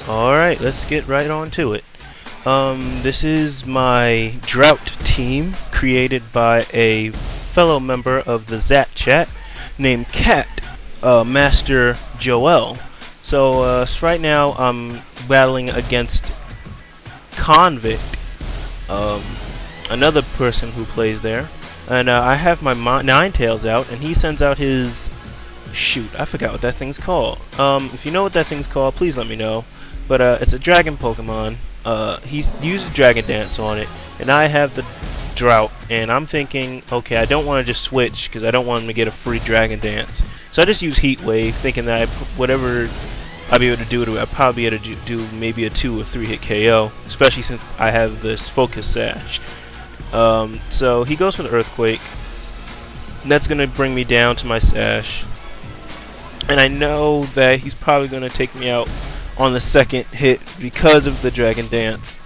Alright, let's get right on to it. This is my drought team created by a fellow member of the Zat chat named Cat, Master Joel. So right now I'm battling against Konvict, another person who plays there, and I have my Ninetales out, and he sends out his... Shoot, I forgot what that thing's called. If you know what that thing's called, please let me know. But it's a dragon Pokemon. He uses Dragon Dance on it, and I have the Drought, and I'm thinking, okay, I don't want to just switch because I don't want him to get a free Dragon Dance. So I just use Heat Wave, thinking that whatever I'll be able to do to it, I'll probably be able to do maybe a 2 or 3 hit KO, especially since I have this Focus Sash. So he goes for the Earthquake. And that's going to bring me down to my Sash. And I know that he's probably going to take me out on the second hit because of the Dragon Dance.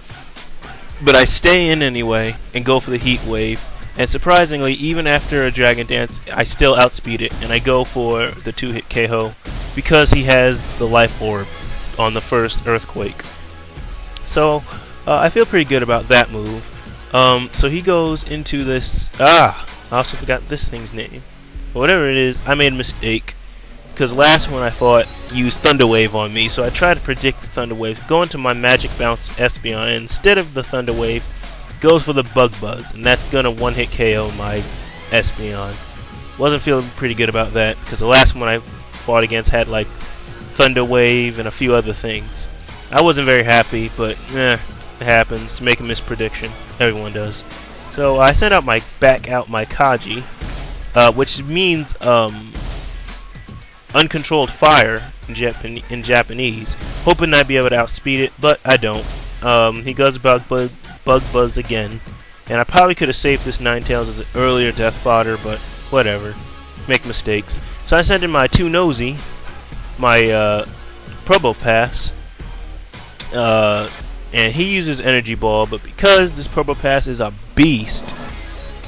But I stay in anyway and go for the Heat Wave. And surprisingly, even after a Dragon Dance, I still outspeed it. And I go for the 2-hit KO because he has the Life Orb on the first Earthquake. So I feel pretty good about that move. So he goes into this... I also forgot this thing's name. But whatever it is, I made a mistake. Because last one I thought used Thunder Wave on me, so I tried to predict the Thunder Wave. Go into my Magic Bounce Espeon, and instead of the Thunder Wave, goes for the Bug Buzz, and that's gonna 1-hit KO my Espeon. Wasn't feeling pretty good about that, because the last one I fought against had like Thunder Wave and a few other things. I wasn't very happy, but it happens. Make a misprediction. Everyone does. So I sent out my Kaji, which means uncontrolled fire in Japanese, hoping I'd be able to outspeed it, but I don't. He goes Bug Buzz again, and I probably could have saved this Ninetales as an earlier death fodder, but whatever. Make mistakes. So I sent in my 2 Nosy, my Probopass, and he uses Energy Ball, but because this Probopass is a beast,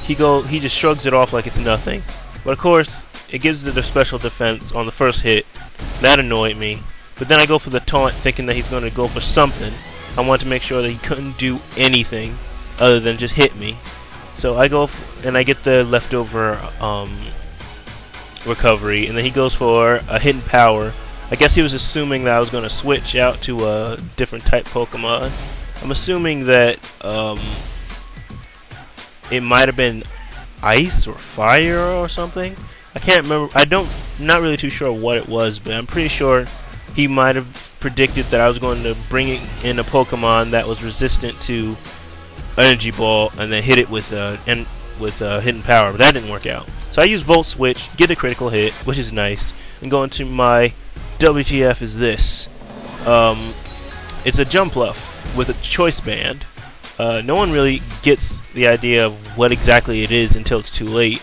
he just shrugs it off like it's nothing. But of course, it gives it a special defense on the first hit. That annoyed me. But then I go for the taunt thinking that he's going to go for something. I wanted to make sure that he couldn't do anything other than just hit me. So I go and I get the leftover recovery, and then he goes for a hidden power. I guess he was assuming that I was going to switch out to a different type Pokemon. I'm assuming that it might have been ice or fire or something. I can't remember. Not really too sure what it was, but I'm pretty sure he might have predicted that I was going to bring in a Pokemon that was resistant to Energy Ball and then hit it with hidden power, but that didn't work out. So I use Volt Switch, get a critical hit, which is nice, and go into my WTF is this. It's a Jumpluff with a Choice Band. No one really gets the idea of what exactly it is until it's too late.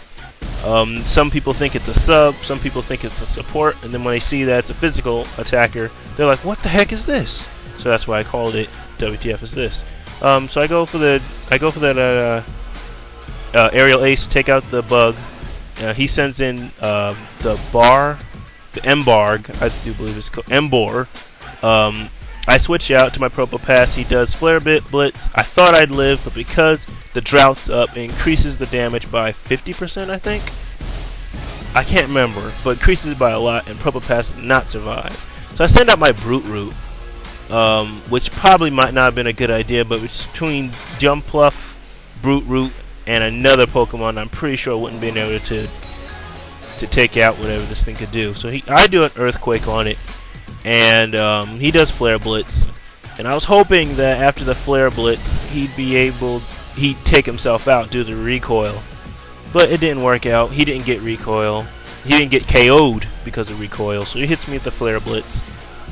Some people think it's a sub, some people think it's a support, and then when they see that it's a physical attacker, they're like, what the heck is this? So that's why I called it WTF is this. So I go for that Aerial Ace, take out the bug. He sends in the Embarg, I do believe it's called Embor. I switch out to my Probopass. He does Flare Blitz. I thought I'd live, but because the Drought's up, it increases the damage by 50%, I think. I can't remember, but increases it by a lot, and Probopass did not survive. So I send out my Brute Root, which probably might not have been a good idea, but it's between Jumpluff, Brute Root, and another Pokemon I'm pretty sure wouldn't be able to take out whatever this thing could do. So I do an Earthquake on it, and he does Flare Blitz, and I was hoping that after the Flare Blitz he'd take himself out due to recoil, but it didn't work out. He didn't get recoil. He didn't get KO'd because of recoil, so he hits me with the Flare Blitz.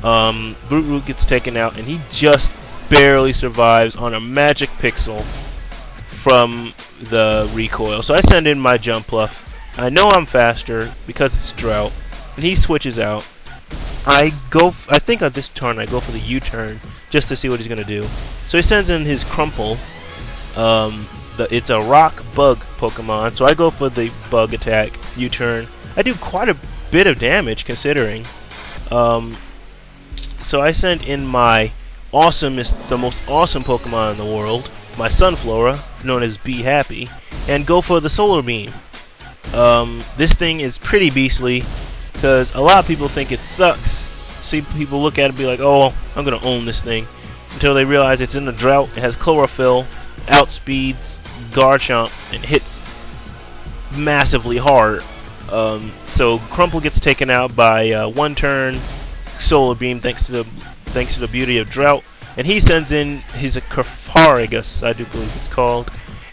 Brute Root gets taken out, and he just barely survives on a Magic Pixel from the recoil. So I send in my Jumpluff. I know I'm faster because it's Drought, and he switches out. I think on this turn I go for the U-turn just to see what he's gonna do. So he sends in his Crumple. It's a rock bug Pokemon, so I go for the bug attack, U-turn. I do quite a bit of damage considering. So So I send in my awesomest, the most awesome Pokemon in the world, my Sunflora, known as Be Happy, and go for the Solar Beam. This thing is pretty beastly, because a lot of people think it sucks. See people look at it and be like, oh, I'm going to own this thing, until they realize it's in a drought, it has chlorophyll, outspeeds Garchomp, and hits massively hard. So Crumple gets taken out by one turn Solar Beam thanks to the beauty of drought, and he sends in his Carfaragus, I do believe it's called,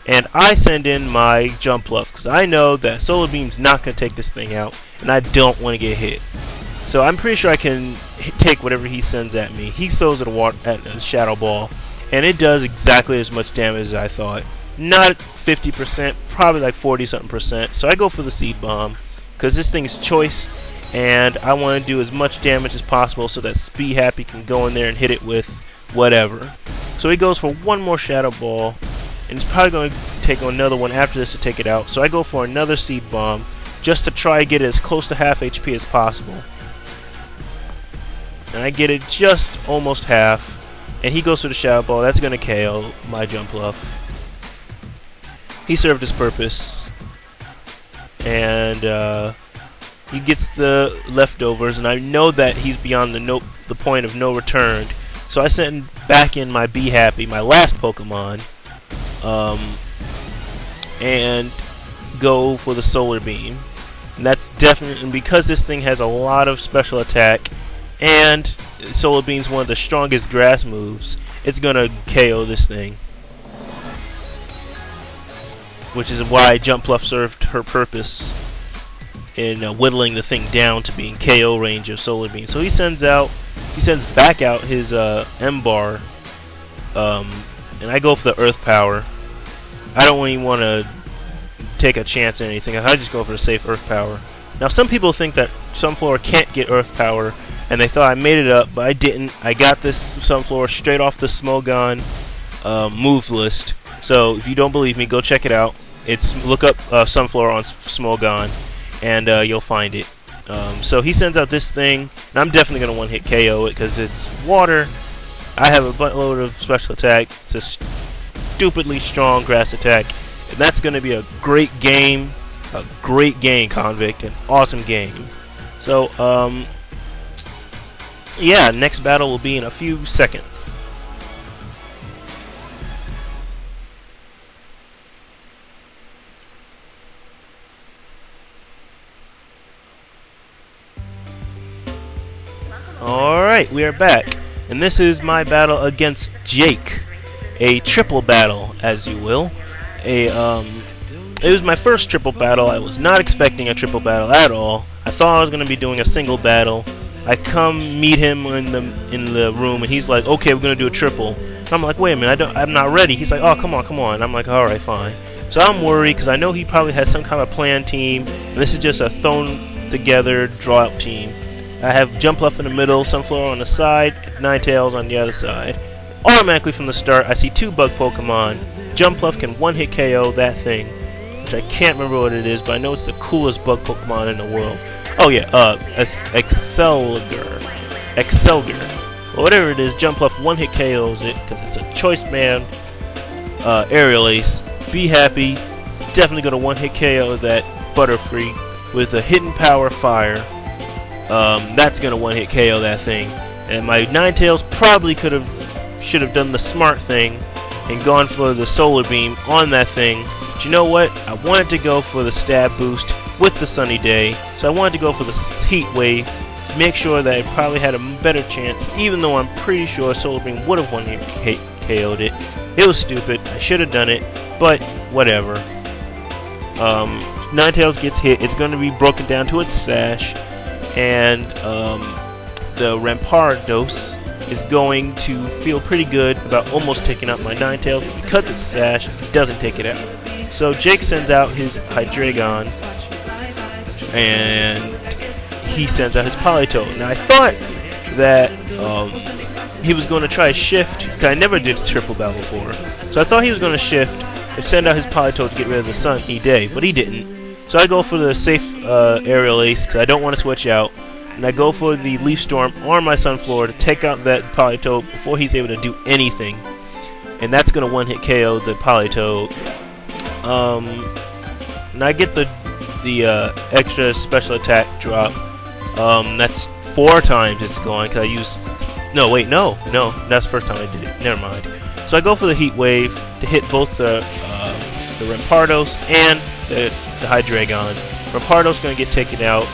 and I send in my Jumpluff because I know that Solar Beam's not going to take this thing out, and I don't want to get hit. So I'm pretty sure I can take whatever he sends at me. He throws it at a Shadow Ball, and it does exactly as much damage as I thought. Not 50%, probably like 40-something%. So I go for the Seed Bomb because this thing is choice, and I want to do as much damage as possible so that Be Happy can go in there and hit it with whatever. So he goes for one more Shadow Ball, and he's probably going to take another one after this to take it out. So I go for another Seed Bomb just to try to get it as close to half HP as possible. And I get it just almost half, and he goes for the Shadow Ball. That's going to KO my Jumpluff. He served his purpose, and he gets the leftovers, and I know that he's beyond the point of no return. So I send back in my Be Happy, my last Pokemon, and go for the Solar Beam. And that's definitely, and because this thing has a lot of special attack, and Solar Beam's one of the strongest grass moves, it's gonna KO this thing. Which is why Jumpluff served her purpose in whittling the thing down to being KO range of Solar Beam. So he sends back out his M-Bar, and I go for the Earth Power. I don't even want to take a chance on anything. I just go for the safe Earth Power. Now some people think that Sunflora can't get Earth Power, and they thought I made it up, but I didn't. I got this Sunflora straight off the Smogon move list. So if you don't believe me, go check it out. Look up Sunflora on Smogon, and you'll find it. So he sends out this thing, and I'm definitely going to one-hit KO it because it's water. I have a buttload of special attack. It's a stupidly strong grass attack, and that's going to be a great game. A great game, Konvict. An awesome game. So, yeah, next battle will be in a few seconds. Alright, we are back, and this is my battle against Jake. A triple battle, as you will. It was my first triple battle. I was not expecting a triple battle at all. I thought I was going to be doing a single battle. I come meet him in the room, and he's like, okay, we're going to do a triple. And I'm like, wait a minute, I'm not ready. He's like, oh, come on. And I'm like, alright, fine. So I'm worried, because I know he probably has some kind of plan team, and this is just a thrown together draw out team. I have Jumpluff in the middle, Sunflora on the side, Ninetales on the other side. Automatically from the start, I see two bug Pokemon. Jumpluff can one-hit KO that thing, which I can't remember what it is, but I know it's the coolest bug Pokemon in the world. Oh yeah, Excelger. Well, whatever it is, Jumpluff one-hit KOs it, because it's a Choice Band Aerial Ace. Be Happy, it's definitely going to one-hit KO that Butterfree with a Hidden Power Fire. That's gonna one-hit KO that thing, and my Ninetales probably should have done the smart thing and gone for the Solar Beam on that thing. But you know what? I wanted to go for the stab boost with the Sunny Day, so I wanted to go for the Heat Wave, make sure that it probably had a better chance, even though I'm pretty sure Solar Beam would have one-hit KO'd it. It was stupid. I should have done it, but whatever. Ninetales gets hit. It's going to be broken down to its sash. And the Rampardos is going to feel pretty good about almost taking out my Ninetales. Because it's sash, it doesn't take it out. So Jake sends out his Hydreigon, and he sends out his Politoed. Now I thought that he was going to try shift, because I never did a triple battle before. So I thought he was going to shift and send out his Politoed to get rid of the Sunny Day, but he didn't. So I go for the safe Aerial Ace, because I don't want to switch out. and I go for the Leaf Storm on my Sunflower to take out that Politoed before he's able to do anything. And that's going to one-hit KO the Politoed. And I get the extra special attack drop. That's 4 times it's going, because I used... No, wait, no, that's the first time I did it. Never mind. So I go for the Heat Wave to hit both the Rampardos and the Hydreigon. Rampardos going to get taken out.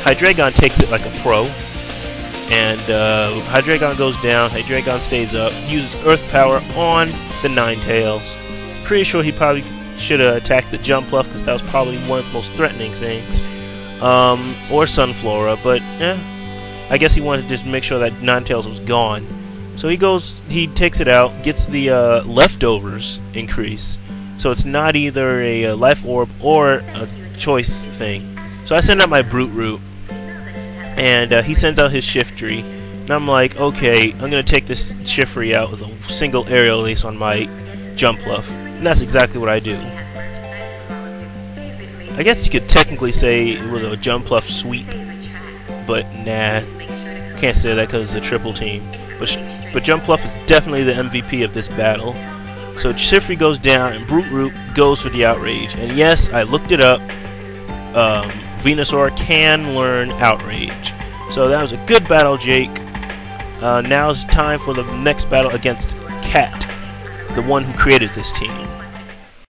Hydreigon takes it like a pro. And Hydreigon goes down, Hydreigon stays up, uses Earth Power on the Ninetales. Pretty sure he probably should have attacked the Jumpluff, because that was probably one of the most threatening things. Or Sunflora, but I guess he wanted to just make sure that Ninetales was gone. So he takes it out, gets the leftovers increase. So it's not either a Life Orb or a choice thing. So I send out my Brute Root, and he sends out his Shiftry. And I'm like, okay, I'm going to take this Shiftry out with a single Aerial Ace on my Jumpluff. And that's exactly what I do. I guess you could technically say it was a Jumpluff sweep, but nah, can't say that because it's a triple team. But Jumpluff is definitely the MVP of this battle. So Shiftry goes down, and Brute Root goes for the Outrage. And yes, I looked it up. Venusaur can learn Outrage. So that was a good battle, Jake. Now it's time for the next battle against Cat, the one who created this team.